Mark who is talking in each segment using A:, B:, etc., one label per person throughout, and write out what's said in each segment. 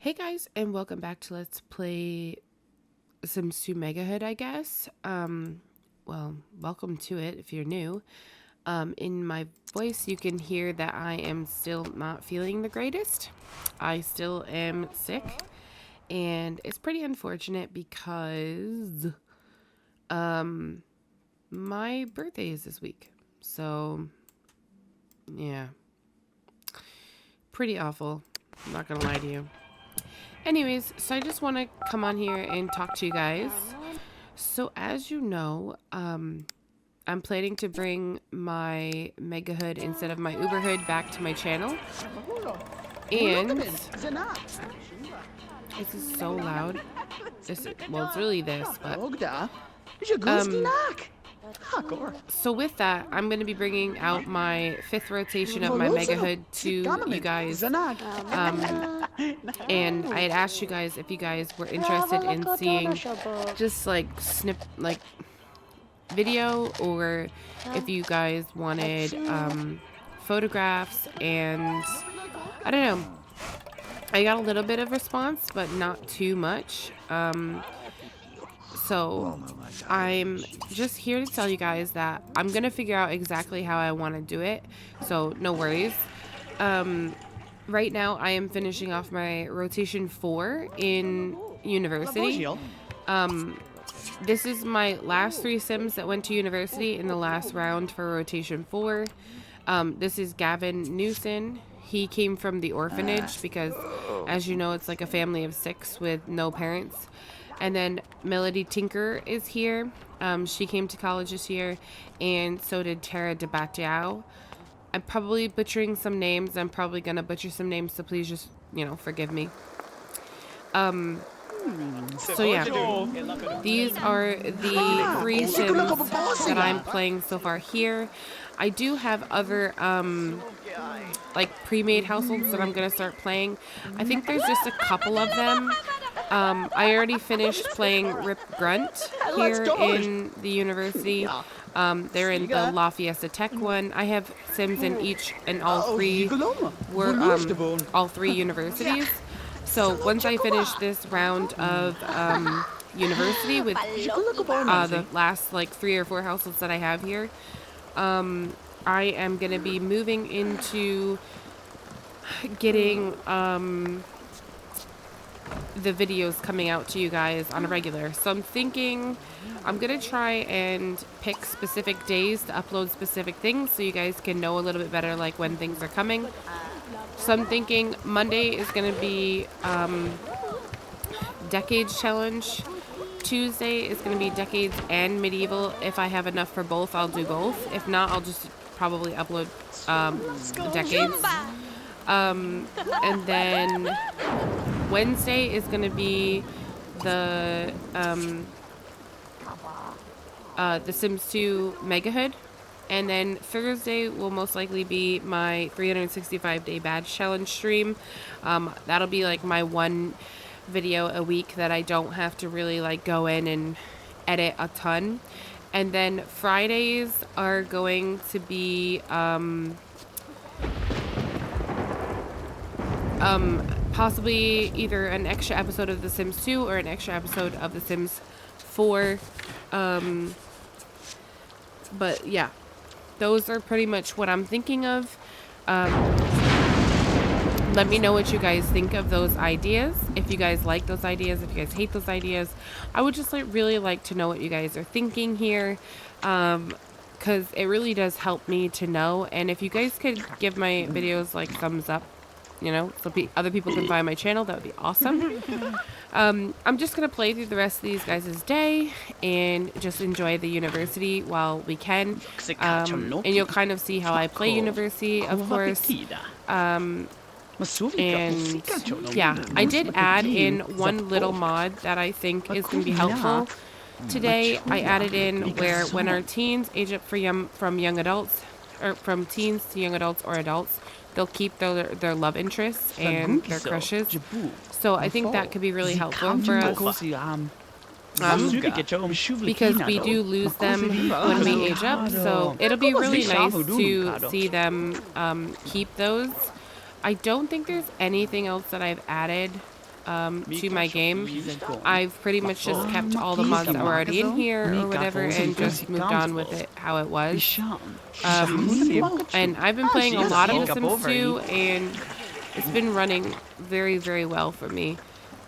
A: Hey guys, and welcome back to Let's Play Sims 2 Megahood, I guess. Well, welcome to it if you're new. In my voice, you can hear that I am still not feeling the greatest. I still am sick, and it's pretty unfortunate because, my birthday is this week. So, yeah. Pretty awful. I'm not gonna lie to you. Anyways, so I just want to come on here and talk to you guys. So as you know, I'm planning to bring my Megahood instead of my Uberhood back to my channel. And this is so loud. Well, it's really this, but so with that, I'm going to be bringing out my 5th rotation of my Megahood to you guys. And I had asked you guys if you guys were interested in seeing just like video, or if you guys wanted photographs. And I don't know, I got a little bit of response, but not too much. So I'm just here to tell you guys that I'm gonna figure out exactly how I want to do it, so no worries. Right now I am finishing off my rotation 4 in university. This is my last 3 Sims that went to university in the last round for rotation 4. This is Gavin Newson. He came from the orphanage because, as you know, it's like a family of 6 with no parents. And then Melody Tinker is here. She came to college this year, and so did Tara DeBattiao. I'm probably butchering some names. I'm probably gonna butcher some names, so please just, forgive me. So yeah, these are the 3 Sims that I'm playing so far here. I do have other like pre-made households that I'm gonna start playing. I think there's just a couple of them. I already finished playing Rip Grunt here in the university. They're in the La Fiesta Tech one. I have Sims in all three universities. So once I finish this round of university with the last like 3 or 4 households that I have here, I am gonna be moving into getting the videos coming out to you guys on a regular. So I'm thinking I'm gonna try and pick specific days to upload specific things so you guys can know a little bit better like when things are coming. So I'm thinking Monday is gonna be Decades Challenge. Tuesday is gonna be Decades and Medieval. If I have enough for both, I'll do both. If not, I'll just probably upload Decades. And then Wednesday is going to be the Sims 2 Megahood. And then Thursday will most likely be my 365-day badge challenge stream. That'll be like my one video a week that I don't have to really like go in and edit a ton. And then Fridays are going to be possibly either an extra episode of The Sims 2 or an extra episode of The Sims 4. But yeah, those are pretty much what I'm thinking of. Let me know what you guys think of those ideas. If you guys like those ideas, if you guys hate those ideas, I would just really like to know what you guys are thinking here. Because it really does help me to know. And if you guys could give my videos like thumbs up, so other people can find my channel, that would be awesome. I'm just gonna play through the rest of these guys' day and just enjoy the university while we can. And you'll kind of see how I play university, of course. And yeah, I did add in one little mod that I think is gonna be helpful. Today I added in where when our teens age up from young adults, or from teens to young adults or adults, they'll keep their love interests and their crushes. So I think that could be really helpful for us. Because we do lose them when we age up. So it'll be really nice to see them keep those. I don't think there's anything else that I've added to my game. I've pretty much just kept all the mods that were already in here or whatever and just moved on with it how it was. And I've been playing a lot of The Sims 2, and it's been running very, very well for me.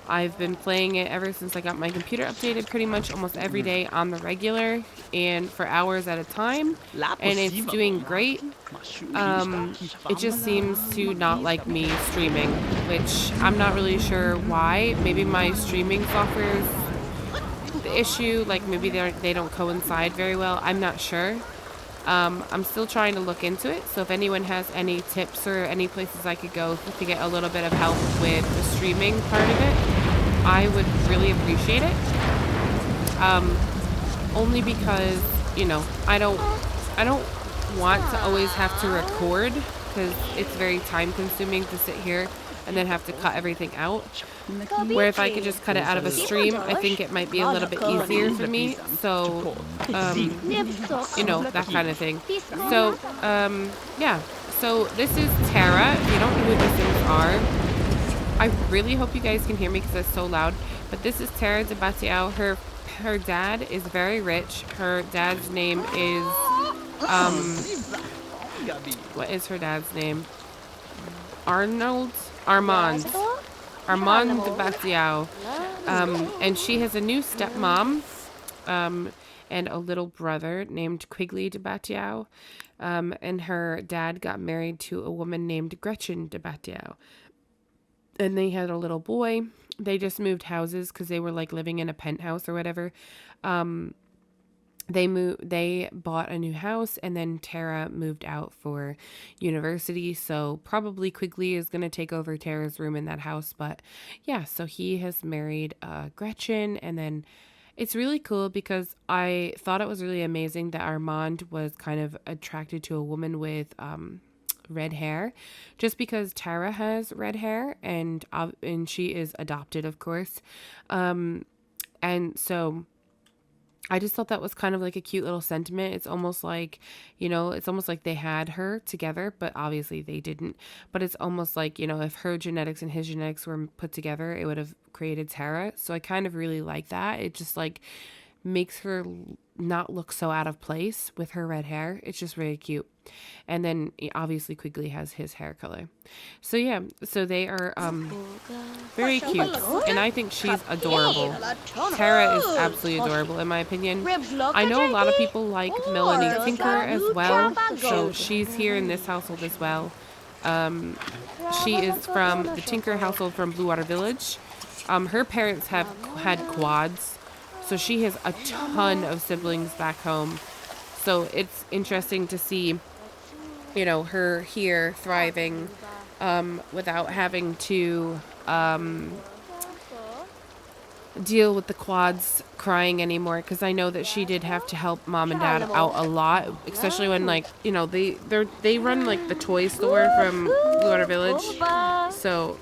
A: I've been playing it ever since I got my computer updated pretty much almost every day on the regular and for hours at a time, and it's doing great. It just seems to not like me streaming, which I'm not really sure why. Maybe my streaming software is the issue, like maybe they don't coincide very well. I'm not sure. I'm still trying to look into it, so if anyone has any tips or any places I could go to get a little bit of help with the streaming part of it, I would really appreciate it. Only because, you know, I don't want to always have to record, because it's very time consuming to sit here and then have to cut everything out. Where if I could just cut it out of a stream, I think it might be a little bit easier for me. So, you know, that kind of thing. So, yeah. So this is Tara. If you don't know who the Sims are, I really hope you guys can hear me because it's so loud. But this is Tara DeBatiao. Her dad is very rich. Her dad's name is, what is her dad's name? Armand DeBatiao. And she has a new stepmom, and a little brother named Quigley DeBatiao. And her dad got married to a woman named Gretchen DeBatiao. And they had a little boy. They just moved houses because they were like living in a penthouse or whatever. They bought a new house, and then Tara moved out for university. So probably Quigley is going to take over Tara's room in that house. But yeah, so he has married Gretchen, and then it's really cool because I thought it was really amazing that Armand was kind of attracted to a woman with red hair, just because Tara has red hair, and she is adopted, of course. And so I just thought that was kind of like a cute little sentiment. It's almost like, you know, it's almost like they had her together, but obviously they didn't. But it's almost like, you know, if her genetics and his genetics were put together, it would have created Tara. So I kind of really like that. It just like makes her not look so out of place with her red hair. It's just really cute. And then obviously Quigley has his hair color. So yeah, so they are very cute, and I think she's adorable. Tara is absolutely adorable in my opinion. I know a lot of people like Melanie Tinker as well, so she's here in this household as well. She is from the Tinker household from Blue Water Village. Her parents have had quads, so she has a ton of siblings back home. So it's interesting to see, you know, her here thriving without having to deal with the quads crying anymore, because I know that she did have to help mom and dad out a lot, especially when, like, you know, they run like the toy store from Blue Water Village. So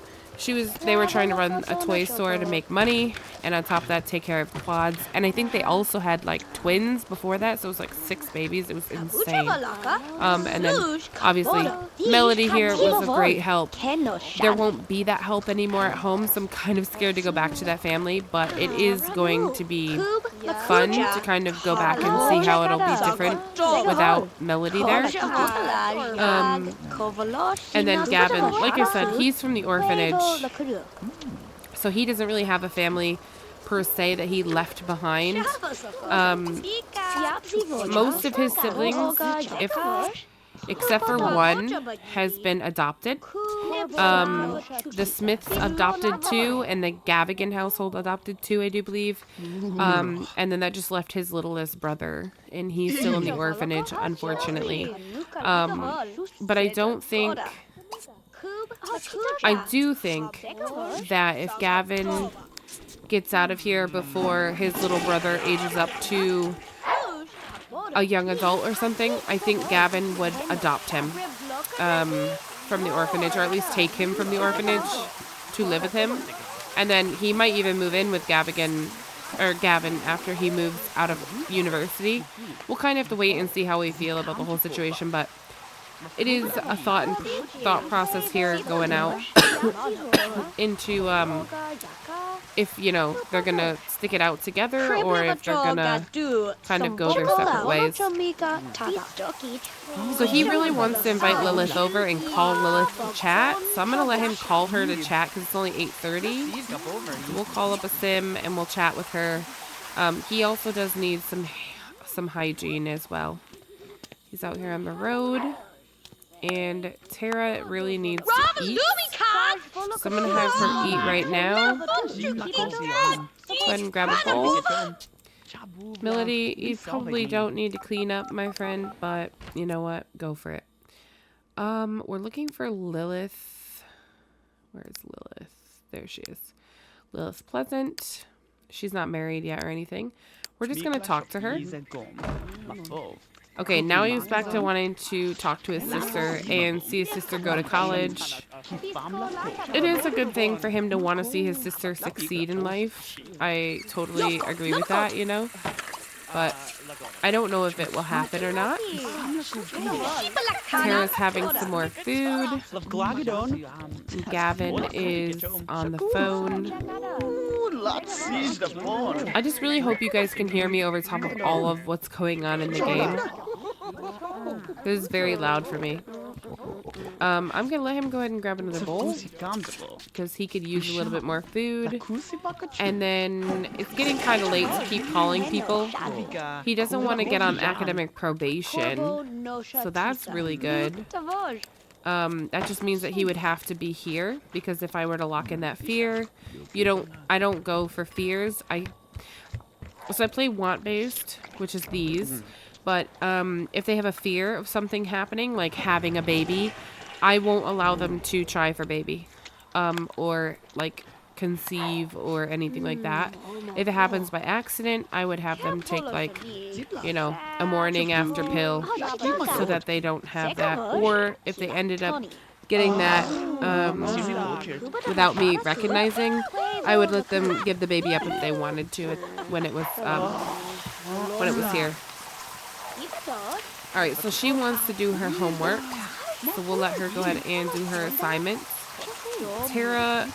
A: they were trying to run a toy store to make money, and on top of that take care of quads. And I think they also had like twins before that, so it was like 6 babies. It was insane. And then obviously Melody here was a great help. There won't be that help anymore at home, so I'm kind of scared to go back to that family, but it is going to be fun to kind of go back and see how it'll be different without Melody there. And then Gavin, like I said, he's from the orphanage, so he doesn't really have a family per se that he left behind. Most of his siblings, except for one, has been adopted. The Smiths adopted 2, and the Gavigan household adopted 2, I do believe. And then that just left his littlest brother, and he's still in the orphanage, unfortunately. But I do think that if Gavin gets out of here before his little brother ages up to a young adult or something, I think Gavin would adopt him from the orphanage, or at least take him from the orphanage to live with him. And then he might even move in with Gavin after he moves out of university. We'll kind of have to wait and see how we feel about the whole situation, but it is a thought process here going out into if you know they're gonna stick it out together or if they're gonna kind of go their separate ways. So he really wants to invite Lilith over and call Lilith to chat. So I'm gonna let him call her to chat because it's only 8:30. So we'll call up a sim and we'll chat with her. He also does need some hygiene as well. He's out here on the road, and Tara really needs to eat. So I'm gonna have her eat right now. Go ahead and grab a bowl. Melody, you probably don't need to clean up, my friend, but you know what? Go for it. We're looking for Lilith. Where's Lilith? There she is. Lilith Pleasant. She's not married yet or anything. We're just gonna talk to her. Okay, now he's back to wanting to talk to his sister and see his sister go to college. It is a good thing for him to want to see his sister succeed in life. I totally agree with that, you know? But I don't know if it will happen or not. Tara's having some more food. Gavin is on the phone. I just really hope you guys can hear me over top of all of what's going on in the game. This is very loud for me. I'm gonna let him go ahead and grab another bowl because he could use a little bit more food. And then it's getting kind of late to keep calling people. He doesn't want to get on academic probation, so that's really good. That just means that he would have to be here because if I were to lock in that fear, I don't go for fears. So I play want based, which is these. But if they have a fear of something happening, like having a baby, I won't allow them to try for baby or like conceive or anything like that. If it happens by accident, I would have them take like, you know, a morning after pill so that they don't have that. Or if they ended up getting that without me recognizing, I would let them give the baby up if they wanted to when it was here. Alright, so she wants to do her homework, so we'll let her go ahead and do her assignments. Tara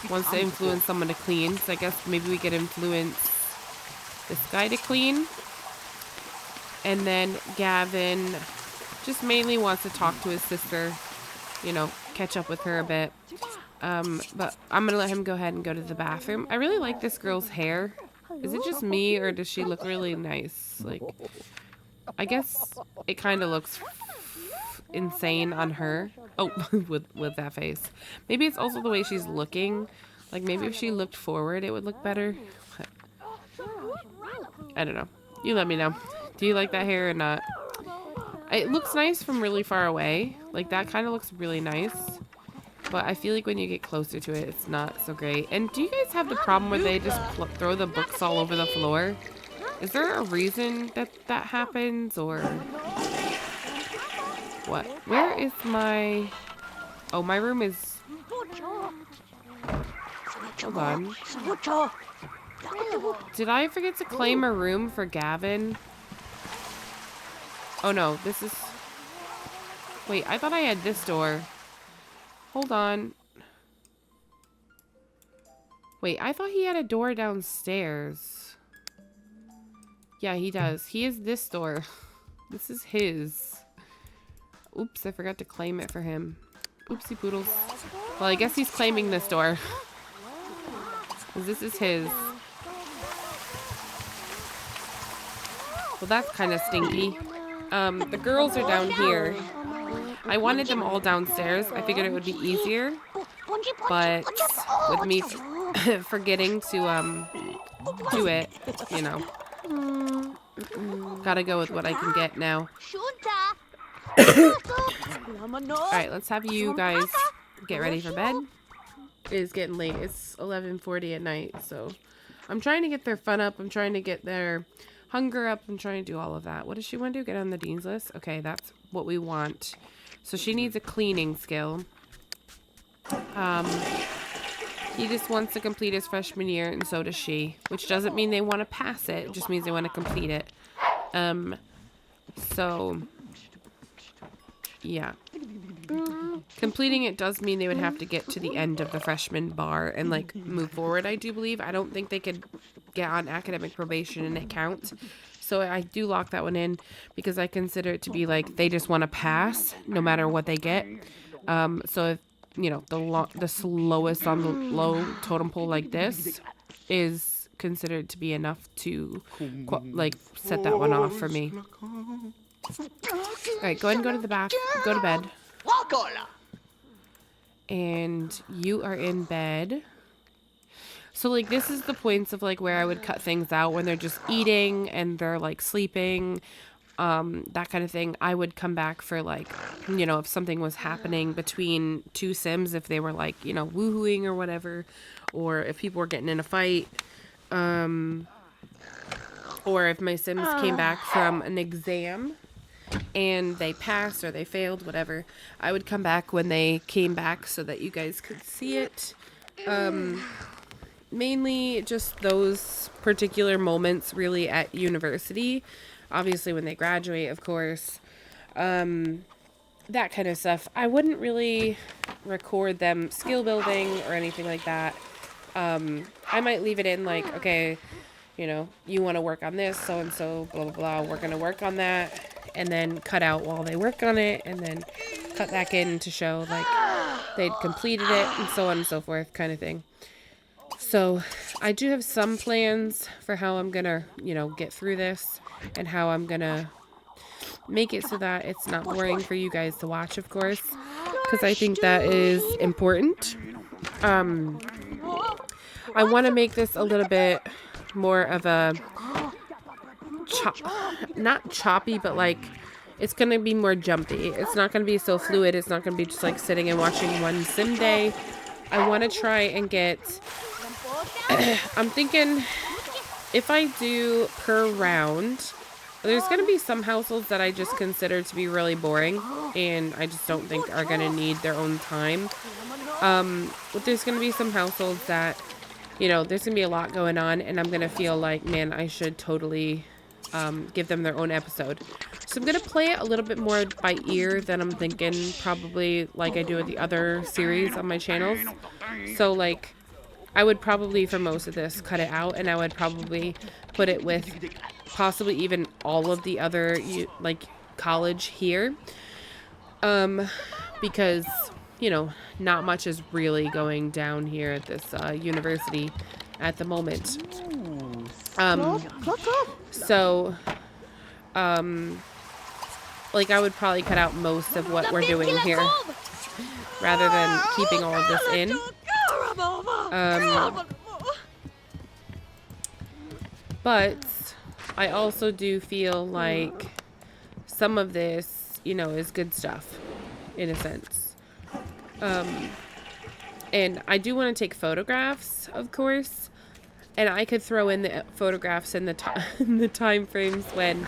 A: wants to influence someone to clean, so I guess maybe we could influence this guy to clean. And then Gavin just mainly wants to talk to his sister, you know, catch up with her a bit. But I'm going to let him go ahead and go to the bathroom. I really like this girl's hair. Is it just me, or does she look really nice? Like, I guess it kind of looks insane on her. Oh, with that face. Maybe it's also the way she's looking. Like, maybe if she looked forward, it would look better. But I don't know. You let me know. Do you like that hair or not? It looks nice from really far away. Like, that kind of looks really nice. But I feel like when you get closer to it, it's not so great. And do you guys have the problem where they just throw the books all over the floor? Is there a reason that happens, or what? Where is my... Oh, my room is... Hold on. Did I forget to claim a room for Gavin? Oh, no. This is... Wait, I thought I had this door. Hold on. Wait, I thought he had a door downstairs. Yeah, he does. He has this door. This is his. Oops, I forgot to claim it for him. Oopsie poodles. Well, I guess he's claiming this door. 'Cause this is his. Well, that's kind of stinky. The girls are down here. I wanted them all downstairs. I figured it would be easier. But with me forgetting to do it, you know. Gotta go with what I can get now. Alright, let's have you guys get ready for bed. It is getting late. It's 11:40 at night, so I'm trying to get their fun up. I'm trying to get their hunger up. I'm trying to do all of that. What does she want to do? Get on the dean's list? Okay, that's what we want. So she needs a cleaning skill. He just wants to complete his freshman year, and so does she. Which doesn't mean they want to pass it. It just means they want to complete it. So Yeah. Completing it does mean they would have to get to the end of the freshman bar and like move forward, I do believe. I don't think they could get on academic probation and it counts. So I do lock that one in because I consider it to be like they just want to pass no matter what they get. So if, you know, the slowest on the low totem pole like this is considered to be enough to like set that one off for me. All right, go ahead and go to the bath. Go to bed. And you are in bed. So, like, this is the points of, like, where I would cut things out when they're just eating and they're, like, sleeping, that kind of thing. I would come back for, like, you know, if something was happening between two Sims, if they were, like, you know, woohooing or whatever, or if people were getting in a fight, or if my Sims came back from an exam and they passed or they failed, whatever, I would come back when they came back so that you guys could see it. Mainly just those particular moments really at university. Obviously when they graduate, of course. That kind of stuff. I wouldn't really record them skill building or anything like that. I might leave it in like, okay, you know, you want to work on this, so-and-so, blah, blah, blah. We're going to work on that. And then cut out while they work on it. And then cut back in to show like they'd completed it and so on and so forth kind of thing. So I do have some plans for how I'm going to, you know, get through this and how I'm going to make it so that it's not boring for you guys to watch, of course, because I think that is important. I want to make this a little bit more of a not choppy, but like it's going to be more jumpy. It's not going to be so fluid. It's not going to be just like sitting and watching one sim day. I want to try and get I'm thinking if I do per round, there's going to be some households that I just consider to be really boring and I just don't think are going to need their own time. But there's going to be some households that, you know, there's going to be a lot going on and I'm going to feel like, man, I should totally give them their own episode. So I'm going to play it a little bit more by ear than I'm thinking, probably like I do with the other series on my channels. So like I would probably for most of this cut it out and I would probably put it with possibly even all of the other like college here. Because, you know, not much is really going down here at this university at the moment. So, like I would probably cut out most of what we're doing here rather than keeping all of this in. But I also do feel like some of this, you know, is good stuff in a sense. And I do want to take photographs, of course. And I could throw in the photographs in the time frames when,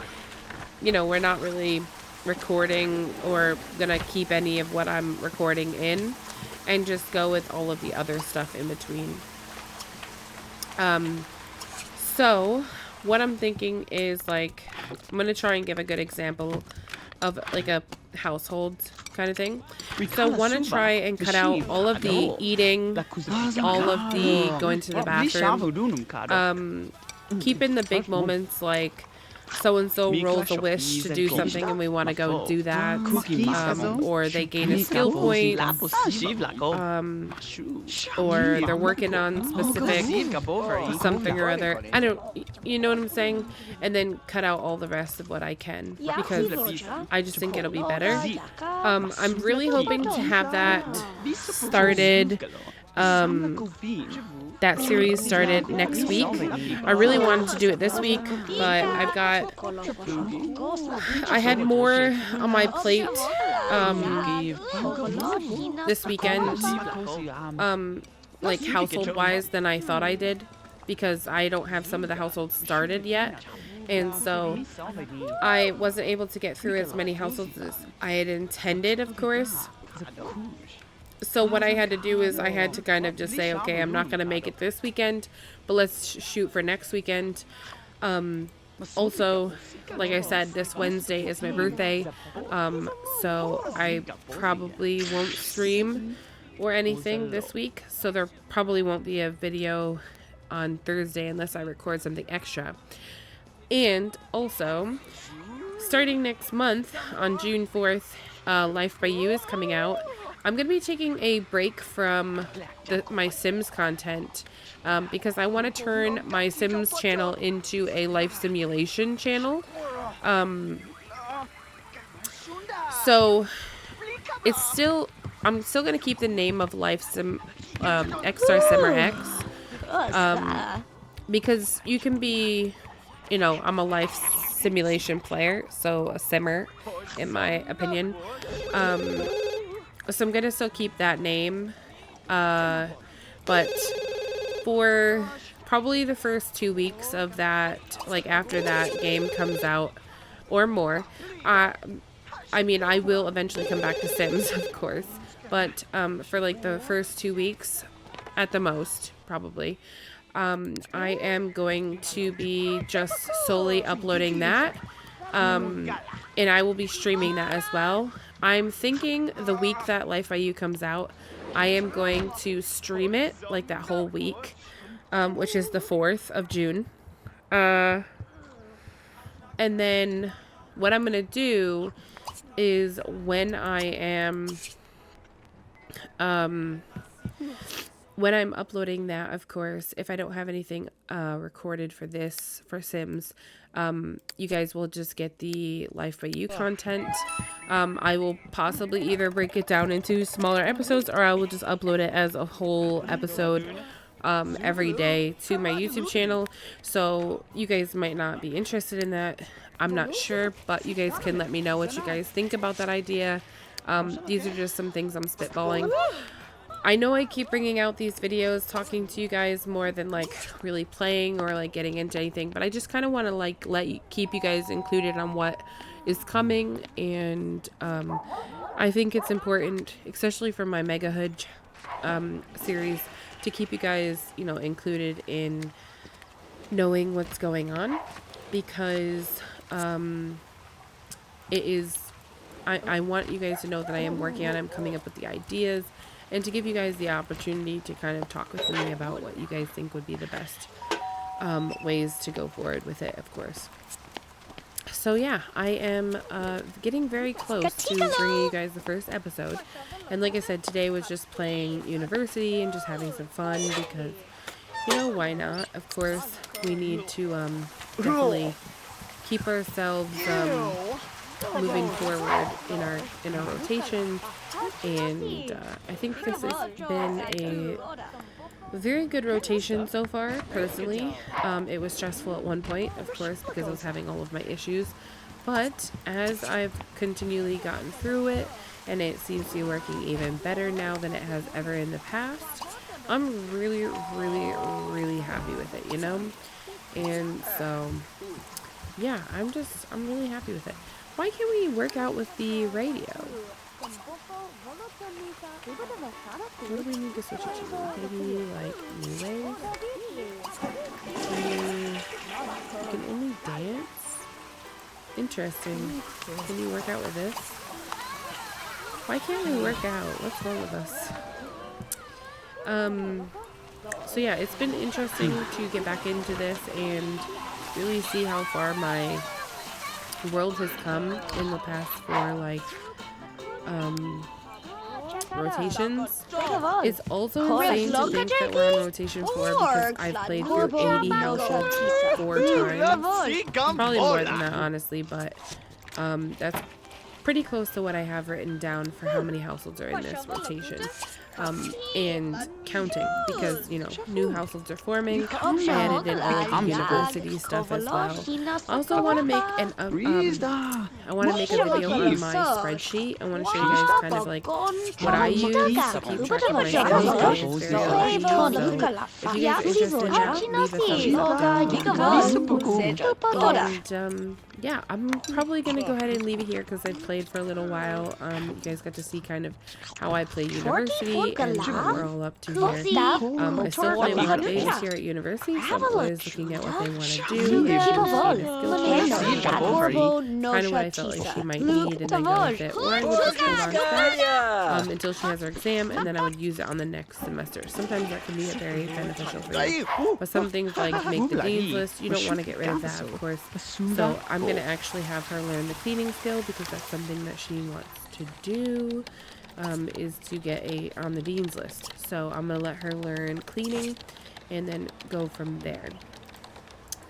A: you know, we're not really recording or gonna keep any of what I'm recording in and just go with all of the other stuff in between. So what I'm thinking is like, I'm gonna try and give a good example of like a household kind of thing. So I want to try and cut out all of the eating, all of the going to the bathroom, keeping the big moments like so-and-so rolls a wish to do something and we want to go do that, or they gain a skill point, or they're working on specific something or other. I don't, you know what I'm saying? And then cut out all the rest of what I can because I just think it'll be better. I'm really hoping to have that started. That series started next week. I really wanted to do it this week, but I had more on my plate this weekend, like household wise than I thought I did, because I don't have some of the households started yet. And so I wasn't able to get through as many households as I had intended, of course. So what I had to do is I had to kind of just say, okay, I'm not going to make it this weekend, but let's shoot for next weekend. Also, like I said, this Wednesday is my birthday, so I probably won't stream or anything this week, so there probably won't be a video on Thursday unless I record something extra. And also, starting next month on June 4th, Life by You is coming out. I'm going to be taking a break from my Sims content because I want to turn my Sims channel into a life simulation channel. So I'm still going to keep the name of Life Sim, XR Simmer X, because you can be, I'm a life simulation player, so a simmer, in my opinion. So I'm going to still keep that name, but for probably the first 2 weeks of that, like after that game comes out or more, I mean, I will eventually come back to Sims, of course, but for like the first 2 weeks at the most, probably, I am going to be just solely uploading that, and I will be streaming that as well. I'm thinking the week that Life by You comes out, I am going to stream it like that whole week, which is the 4th of June. And then what I'm going to do is when I'm uploading that, of course, if I don't have anything recorded for Sims, you guys will just get the Life by You content. I will possibly either break it down into smaller episodes, or I will just upload it as a whole episode every day to my YouTube channel. So you guys might not be interested in that. I'm not sure, but you guys can let me know what you guys think about that idea. These are just some things I'm spitballing. I know I keep bringing out these videos talking to you guys more than like really playing or like getting into anything, but I just kind of want to like keep you guys included on what is coming, and I think it's important, especially for my Megahood series, to keep you guys, included in knowing what's going on, because I want you guys to know that I am working on it. I'm coming up with the ideas, and to give you guys the opportunity to kind of talk with me about what you guys think would be the best ways to go forward with it, of course. So yeah, I am getting very close to bringing you guys the first episode. And like I said, today was just playing University and just having some fun because, why not? Of course, we need to definitely keep ourselves moving forward in our rotation. And I think this has been a very good rotation so far, personally. It was stressful at one point, of course, because I was having all of my issues. But as I've continually gotten through it, and it seems to be working even better now than it has ever in the past, I'm really, really, really happy with it, And so, yeah, I'm really happy with it. Why can't we work out with the radio? What do we need to switch it to? Maybe like New Wave? You can only dance? Interesting. Can you work out with this? Why can't we work out? What's wrong with us? So yeah, it's been interesting to get back into this and really see how far my world has come in the past 4 rotations. It's also insane to think that we're on rotation 4 because I've played through 80 households 4 times. Probably more than that, honestly, but that's pretty close to what I have written down for how many households are in this rotation. And counting, because, new households are forming. I added in all the university stuff as well. I also want to make I want to make a video on my spreadsheet. I want to show you guys kind of like what I use to keep track of my sales. It's very helpful. So if you guys are interested in that, leave a thumbs up down below. And yeah, I'm probably going to go ahead and leave it here because I've played for a little while. You guys got to see kind of how I play university and what we're all up to here. I still play with babies here at university, so I'm always looking at what they want to do. They've been seeing a skill point, kind of what I felt like she might need, and then go with it. Or I would just hold on to that until she has her exam, and then I would use it on the next semester. Sometimes that can be very beneficial for you. But some things like make the dean's list, you don't want to get rid of that, of course. So I'm going to actually have her learn the cleaning skill because that's something that she wants to do, is to get on the dean's list. So I'm going to let her learn cleaning and then go from there.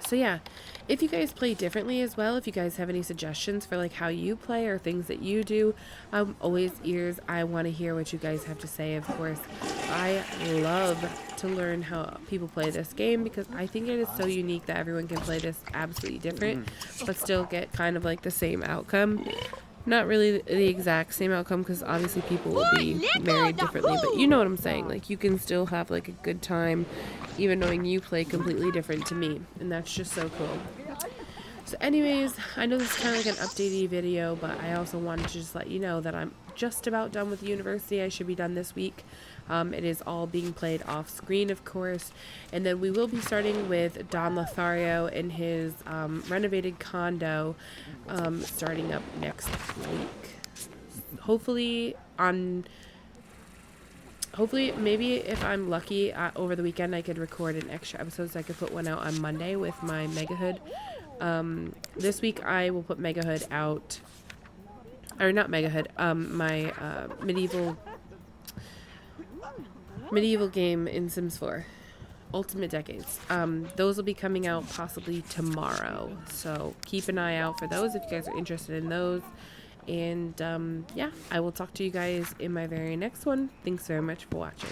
A: So yeah, if you guys play differently as well, if you guys have any suggestions for like how you play or things that you do, I'm always ears. I want to hear what you guys have to say. Of course, I love to learn how people play this game because I think it is so unique that everyone can play this absolutely different, but still get kind of like the same outcome. Not really the exact same outcome because obviously people will be married differently, but you know what I'm saying. Like you can still have like a good time even knowing you play completely different to me, and that's just so cool. So anyways, I know this is kind of like an updatey video, but I also wanted to just let you know that I'm just about done with university. I should be done this week. It is all being played off screen, of course, and then we will be starting with Don Lothario in his renovated condo starting up next week. Hopefully, maybe if I'm lucky, over the weekend I could record an extra episode so I could put one out on Monday with my Megahood. This week I will put Megahood out, or not Megahood, my medieval game in Sims 4, Ultimate Decades. Those will be coming out possibly tomorrow, so keep an eye out for those if you guys are interested in those. And yeah, I will talk to you guys in my very next one. Thanks very much for watching.